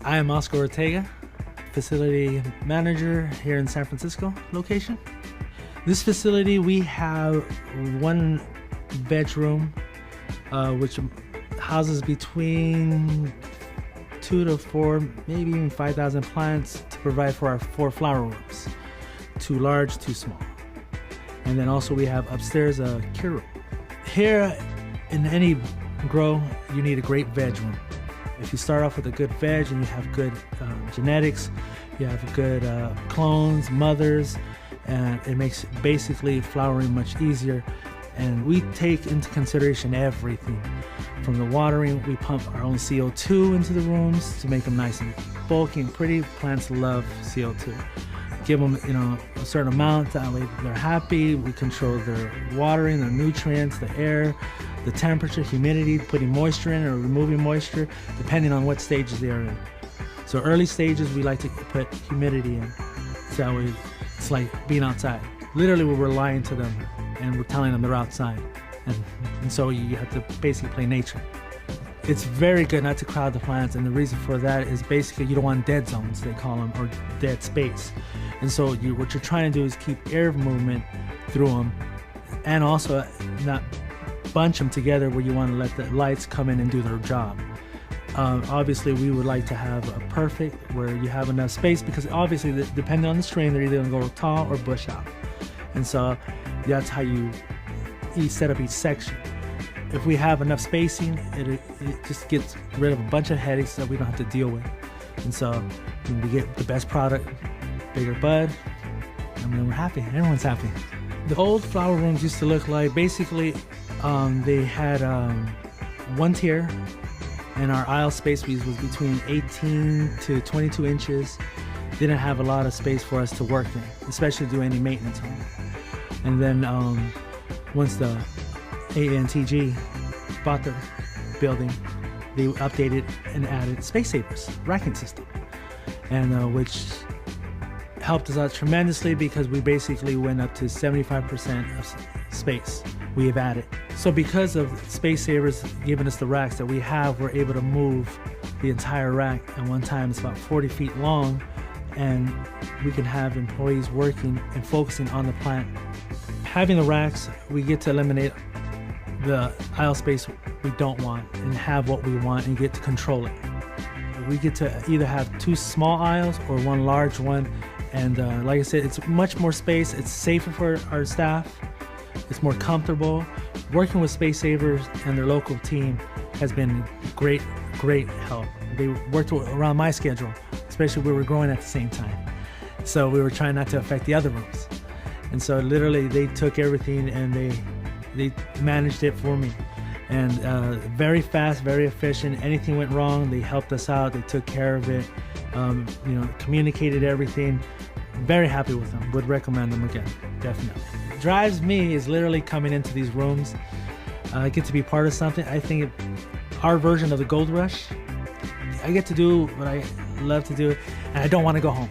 I am Oscar Ortega, facility manager here in San Francisco location. This facility, we have one bedroom, which houses between 2 to 4, maybe even 5,000 plants to provide for our 4 flower rooms. Too large, too small. And then also we have upstairs a cure room. Here in any grow, you need a great veg room. If you start off with a good veg and you have good genetics, you have good clones, mothers, and it makes basically flowering much easier. And we take into consideration everything. From the watering, we pump our own CO2 into the rooms to make them nice and bulky and pretty. Plants love CO2. Give them, a certain amount, that way they're happy. We control their watering, their nutrients, the air, the temperature, humidity, putting moisture in or removing moisture, depending on what stages they are in. So early stages, we like to put humidity in. So that way it's like being outside. Literally, we're lying to them and we're telling them they're outside. And so you have to basically play nature. It's very good not to crowd the plants, and the reason for that is basically you don't want dead zones, they call them, or dead space. And so what you're trying to do is keep air movement through them, and also not bunch them together where you want to let the lights come in and do their job. Obviously, we would like to have a perfect where you have enough space, because obviously, depending on the strain, they're either going to go tall or bush out. And so that's how you set up each section. If we have enough spacing, it just gets rid of a bunch of headaches that we don't have to deal with. And so we get the best product, bigger bud, and then we're happy. Everyone's happy. The old flower rooms used to look like, basically, they had one tier, and our aisle space was between 18 to 22 inches. Didn't have a lot of space for us to work in, especially do any maintenance on it. And then once the ANTG bought the building, they updated and added Spacesaver's racking system, and which helped us out tremendously, because we basically went up to 75% of space we have added. So because of Spacesaver's giving us the racks that we have, we're able to move the entire rack at one time. It's about 40 feet long, and we can have employees working and focusing on the plant. Having the racks, we get to eliminate the aisle space we don't want and have what we want and get to control it. We get to either have 2 small aisles or 1 large one, and like I said, it's much more space. It's safer for our staff. It's more comfortable. Working with Spacesaver and their local team has been great help. They worked around my schedule, especially we were growing at the same time. So we were trying not to affect the other rooms. And so literally they took everything and they managed it for me. And very fast, very efficient. Anything went wrong, they helped us out. They took care of it, communicated everything. Very happy with them. Would recommend them again, definitely. What drives me is literally coming into these rooms. I get to be part of something. I think our version of the gold rush. I get to do what I love to do, and I don't want to go home.